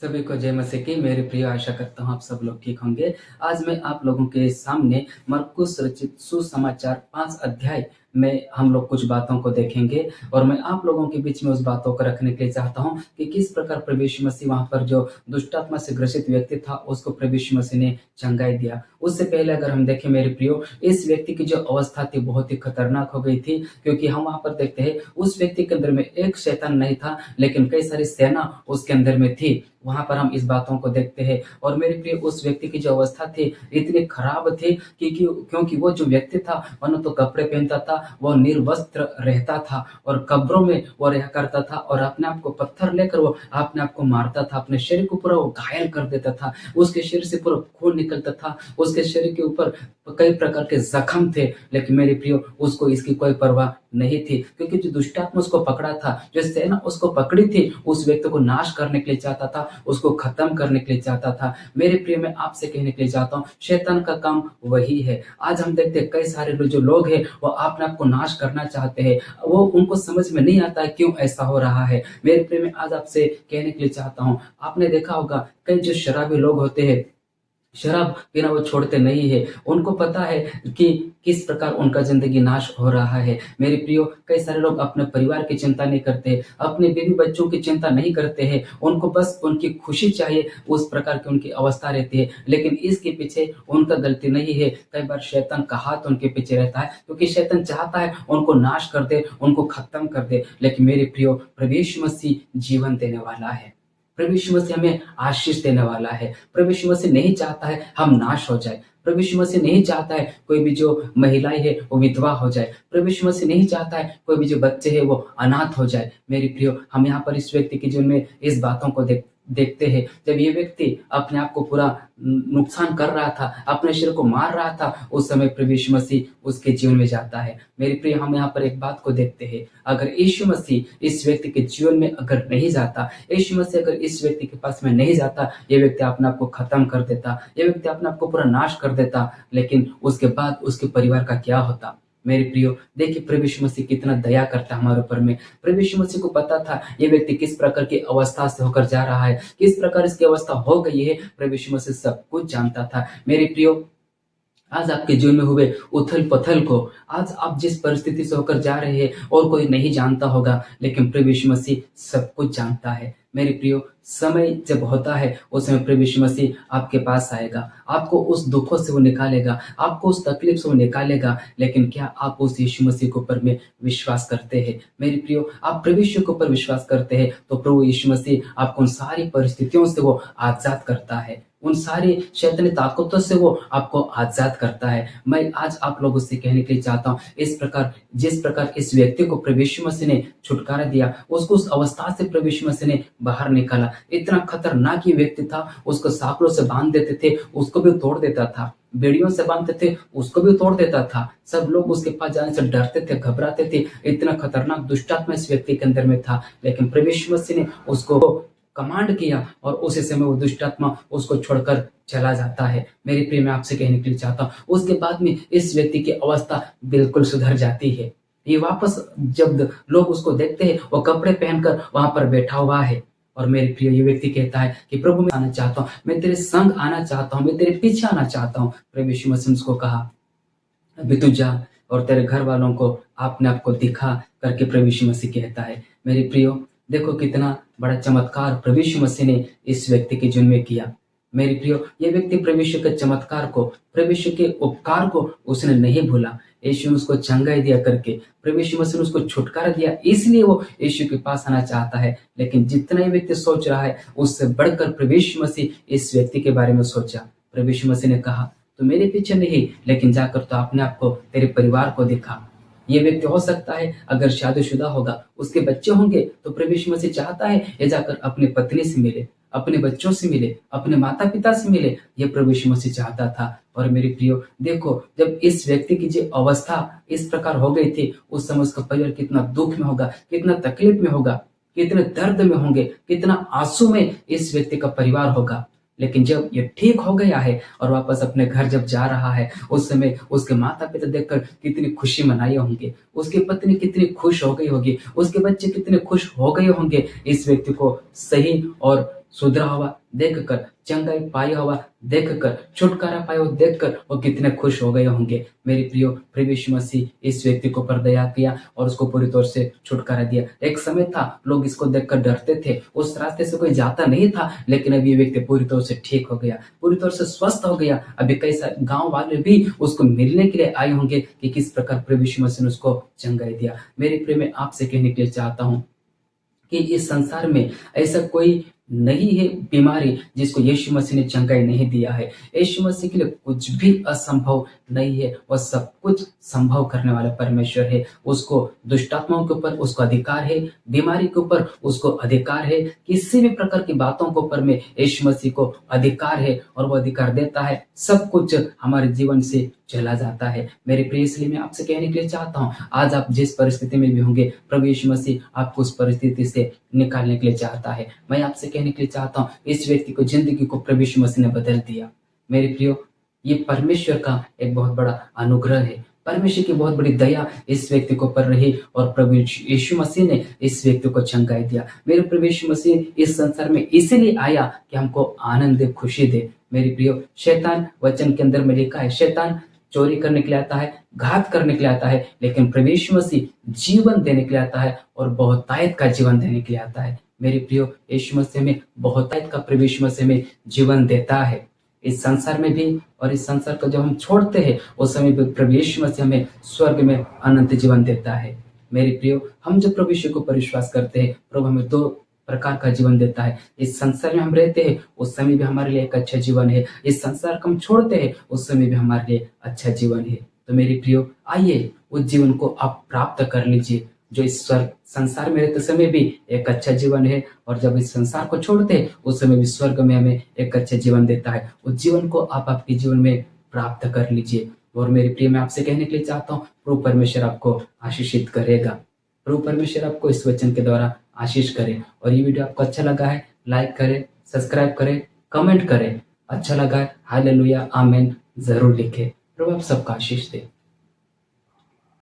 सभी को जय मसीह की मेरी प्रिय आशा करता हूँ आप सब लोग ठीक होंगे। आज मैं आप लोगों के सामने मरकुस रचित सुसमाचार 5 अध्याय में हम लोग कुछ बातों को देखेंगे और मैं आप लोगों के बीच में उस बातों को रखने के लिए चाहता हूँ कि किस प्रकार प्रभु यीशु मसीह वहाँ पर जो दुष्टात्मा से ग्रसित व्यक्ति था उसको प्रभु यीशु मसीह ने चंगाई दिया। उससे पहले अगर हम देखें मेरे प्रियो, इस व्यक्ति की जो अवस्था थी बहुत ही खतरनाक हो गई थी, क्योंकि हम वहाँ पर देखते हैं उस व्यक्ति के अंदर में एक शैतान नहीं था लेकिन कई सारी सेना उसके अंदर में थी। वहां पर हम इस बातों को देखते हैं और मेरे प्रिय उस व्यक्ति की जो अवस्था थी इतनी खराब थी क्योंकि वो जो व्यक्ति था वह न तो कपड़े पहनता था, वो निर्वस्त्र रहता था और कब्रों में वो रहा करता था और अपने आप को पत्थर लेकर वो अपने आप को मारता था, अपने शरीर को पूरा वो घायल कर देता था, उसके शरीर से पूरा खून निकलता था, उसके शरीर के ऊपर कई प्रकार के जख्म थे। लेकिन मेरे प्रियो उसको इसकी कोई परवाह नहीं थी, क्योंकि जो दुष्टात्मा उसको पकड़ा था, जो सेना उसको पकड़ी थी, उस व्यक्ति को नाश करने के लिए चाहता था, उसको खत्म करने के लिए चाहता था। मेरे प्रिय मैं आपसे कहने के लिए चाहता हूँ शैतान का काम वही है। आज हम देखते हैं कई सारे जो लोग हैं वो अपने आप को नाश करना चाहते हैं, वो उनको समझ में नहीं आता है क्यों ऐसा हो रहा है। मेरे प्रिय मैं आज आपसे कहने के लिए चाहता हूँ, आपने देखा होगा कई जो शराबी लोग होते हैं, शराब पीना वो छोड़ते नहीं है, उनको पता है कि किस प्रकार उनका जिंदगी नाश हो रहा है। मेरे प्रियो कई सारे लोग अपने परिवार की चिंता नहीं करते, अपने बीवी बच्चों की चिंता नहीं करते हैं, उनको बस उनकी खुशी चाहिए, उस प्रकार की उनकी अवस्था रहती है। लेकिन इसके पीछे उनका गलती नहीं है, कई बार शैतान का हाथ उनके पीछे रहता है, क्योंकि शैतान चाहता है उनको नाश कर दे, उनको खत्म कर दे। लेकिन मेरे प्रियो प्रभु यीशु मसीह जीवन देने वाला है, प्रभु यीशु मसीह हमें आशीष देने वाला है। प्रभु यीशु मसीह नहीं चाहता है हम नाश हो जाए, प्रभु यीशु मसीह नहीं चाहता है कोई भी जो महिलाएं है वो विधवा हो जाए, प्रभु यीशु मसीह नहीं चाहता है कोई भी जो बच्चे हैं वो अनाथ हो जाए। मेरे प्रियो हम यहाँ पर इस व्यक्ति के जीवन में इस बातों को देखते हैं। जब ये व्यक्ति अपने आप को पूरा नुकसान कर रहा था, अपने शरीर को मार रहा था, उस समय प्रभु यीशु मसीह उसके जीवन में जाता है। मेरे प्रिय हम यहाँ पर एक बात को देखते हैं, अगर यीशु मसीह इस व्यक्ति के जीवन में अगर नहीं जाता, यीशु मसीह अगर इस व्यक्ति के पास में नहीं जाता, ये व्यक्ति अपने आप को खत्म कर देता, ये व्यक्ति अपने आप को पूरा नाश कर देता। लेकिन उसके बाद उसके परिवार का क्या होता। मेरे प्रियो देखिए प्रभु यीशु मसीह कितना दया करता है हमारे ऊपर में। प्रभु यीशु मसीह को पता था ये व्यक्ति किस प्रकार की अवस्था से होकर जा रहा है, किस प्रकार इसकी अवस्था हो गई है, प्रभु यीशु मसीह सब कुछ जानता था। मेरे प्रियो आज आपके जीवन में हुए उथल पथल को, आज आप जिस परिस्थिति से होकर जा रहे हैं और कोई नहीं जानता होगा, लेकिन प्रभु यीशु मसीह सब कुछ जानता है। मेरे प्रियो समय जब होता है उस समय प्रभु यीशु मसीह आपके पास आएगा, आपको उस दुखों से वो निकालेगा, आपको उस तकलीफ से वो निकालेगा। लेकिन क्या आप उस यीशु मसीह के ऊपर में विश्वास करते हैं। मेरे प्रियो आप प्रभु यीशु के ऊपर विश्वास करते हैं तो प्रभु यीशु मसीह आपको उन सारी परिस्थितियों से वो आजाद करता है, उन सारी शैतानी ताकतों से वो आपको आजाद करता है। मैं आज आप लोगों से कहने के लिए चाहता हूँ इस प्रकार जिस प्रकार इस व्यक्ति को प्रभु यीशु मसीह ने छुटकारा दिया, उसको उस अवस्था से प्रभु यीशु मसीह ने बाहर निकाला। इतना खतरनाक ये व्यक्ति था, उसको सांकड़ों से बांध देते थे, उसको भी तोड़ देता था, बेड़ियों से बांधते थे उसको भी तोड़ देता था, सब लोग उसके पास जाने से डरते थे, घबराते थे। इतना खतरनाक दुष्टात्मा इस व्यक्ति के अंदर में था, लेकिन प्रभु यीशु मसीह ने उसको कमांड किया और उसी समय वो दुष्टात्मा उसको छोड़कर चला जाता है। मेरे प्रिय मैं आपसे कहने के लिए चाहता हूँ उसके बाद में इस व्यक्ति की अवस्था बिल्कुल सुधर जाती है। ये वापस जब लोग उसको देखते हैं वो कपड़े पहनकर वहां पर बैठा हुआ है और मेरे प्रिय ये व्यक्ति कहता है कि प्रभु मैं आना चाहता हूँ, मैं तेरे संग आना चाहता हूँ, मैं तेरे पीछे आना चाहता हूँ। प्रभु यीशु मसीह ने उसको कहा अभी तू जा और तेरे घर वालों को अपने आप को दिखा करके प्रभु यीशु मसीह कहता है। मेरे प्रियो देखो कितना बड़ा चमत्कार प्रभु यीशु मसीह ने इस व्यक्ति के जीवन में किया। मेरे प्रियो ये व्यक्ति प्रभु यीशु के चमत्कार को, प्रभु यीशु के उपकार को उसने नहीं भूला। यीशु ने उसको चंगाई दिया करके, प्रभु यीशु मसीह ने उसको छुटकारा दिया, इसलिए वो यीशु के पास आना चाहता है। लेकिन जितना ये व्यक्ति सोच रहा है उससे बढ़कर प्रभु यीशु मसीह इस व्यक्ति के बारे में सोचा। प्रभु यीशु मसीह ने कहा तो मेरे पीछे नहीं, लेकिन जाकर तो अपने आप को तेरे परिवार को दिखा। ये व्यक्ति हो सकता है अगर शादीशुदा होगा, उसके बच्चे होंगे, तो प्रभु यीशु मसीह चाहता है ये जाकर अपनी पत्नी से मिले, अपने बच्चों से मिले, अपने माता पिता से मिले। ये प्रभु यीशु मसीह चाहता था। और मेरे प्रियो देखो जब इस व्यक्ति की जो अवस्था इस प्रकार हो गई थी, उस समय उसका परिवार कितना दुख में होगा, कितना तकलीफ में होगा, कितने दर्द में होंगे, कितना आंसू में इस व्यक्ति का परिवार होगा। लेकिन जब ये ठीक हो गया है और वापस अपने घर जब जा रहा है, उस समय उसके माता पिता देखकर कितनी खुशी मनाई होंगे, उसकी पत्नी कितनी खुश हो गई होगी, उसके बच्चे कितने खुश हो गए होंगे इस व्यक्ति को सही और सुधरा हुआ देखकर, चंगाई पाया हुआ देखकर, छुटकारा पाया हुआ देखकर वो कितने खुश हो गए होंगे। मेरे प्रियो, प्रभु यीशु मसीह इस व्यक्ति को पर दया किया और उसको पूरी तौर से छुटकारा दिया। एक समय था लोग इसको देखकर डरते थे, उस रास्ते से कोई जाता नहीं था, लेकिन अभी ये व्यक्ति पूरी तौर से ठीक हो गया, पूरी तौर से स्वस्थ हो गया। अभी कई सारे गांव वाले भी उसको मिलने के लिए आए होंगे कि किस प्रकार प्रभु यीशु मसीह ने उसको चंगाई दिया। मेरे प्रिय, मैं आपसे कहने के लिए चाहता हूं कि इस संसार में ऐसा कोई नहीं है बीमारी जिसको यीशु मसीह ने चंगाई नहीं दिया है। यीशु मसीह के लिए कुछ भी असंभव नहीं है, वह सब कुछ संभव करने वाला परमेश्वर है। उसको दुष्टात्माओं के ऊपर उसको अधिकार है, बीमारी के ऊपर उसको अधिकार है, किसी भी प्रकार की बातों के ऊपर में यीशु मसीह को अधिकार है और वो अधिकार देता है। सब कुछ हमारे जीवन से चला जाता है। मेरे प्रिय, इसलिए मैं आपसे कहने के लिए चाहता हूँ, आज आप जिस परिस्थिति में भी होंगे, प्रभु यीशु मसीह आपको उस परिस्थिति से निकालने के लिए चाहता है। मैं आपसे कहने के लिए चाहता हूँ, इस व्यक्ति को, जिंदगी को प्रभु यीशु मसीह ने बदल दिया। मेरे प्रियो, ये परमेश्वर का एक बहुत बड़ा अनुग्रह है, परमेश्वर की बहुत बड़ी दया इस व्यक्ति को पर रही और प्रभु यीशु मसीह ने इस व्यक्ति को चंगाई दिया। मेरे प्रभु यीशु मसीह इस संसार में इसीलिए आया कि हमको आनंद दे, खुशी दे। मेरे प्रियो, शैतान, वचन के अंदर में लिखा है, शैतान चोरी करने के लिए आता है, घात करने के लिए आता है, लेकिन प्रभु यीशु मसीह जीवन देने के लिए आता है और बहुतायत का जीवन देने के लिए आता है। मेरे प्रियो, यीशु मसीह में बहुतायत का प्रभु यीशु मसीह में जीवन देता है, इस संसार में भी, और इस संसार को जब हम छोड़ते हैं उस समय भी प्रभु यीशु मसीह हमें स्वर्ग में अनंत जीवन देता है। मेरे प्रियो, हम जब प्रभु यीशु को पर विश्वास करते हैं, प्रभु हमें दो प्रकार का जीवन देता है। इस संसार में हम रहते हैं उस समय भी हमारे लिए एक अच्छा जीवन है, इस संसार को हम छोड़ते हैं उस समय भी हमारे लिए अच्छा जीवन है। तो मेरे प्रियो, आइए उस जीवन को आप प्राप्त कर लीजिए जो इस स्वर्ग संसार में रहते समय भी एक अच्छा जीवन है, और जब इस संसार को छोड़ते हैं उस समय भी स्वर्ग में हमें एक अच्छा जीवन देता है। उस जीवन को आप आपके जीवन में प्राप्त कर लीजिए। और मेरे प्रिय, मैं आपसे कहने के लिए चाहता हूँ, प्रभु परमेश्वर आपको आशीषित करेगा। प्रभु परमेश्वर आपको इस वचन के द्वारा आशीष करे। और ये वीडियो आपको अच्छा लगा है, लाइक करें, सब्सक्राइब करें, कमेंट करें। अच्छा लगा है, हालेलुया, आमीन जरूर लिखें। प्रभु आप सबका आशीष दे।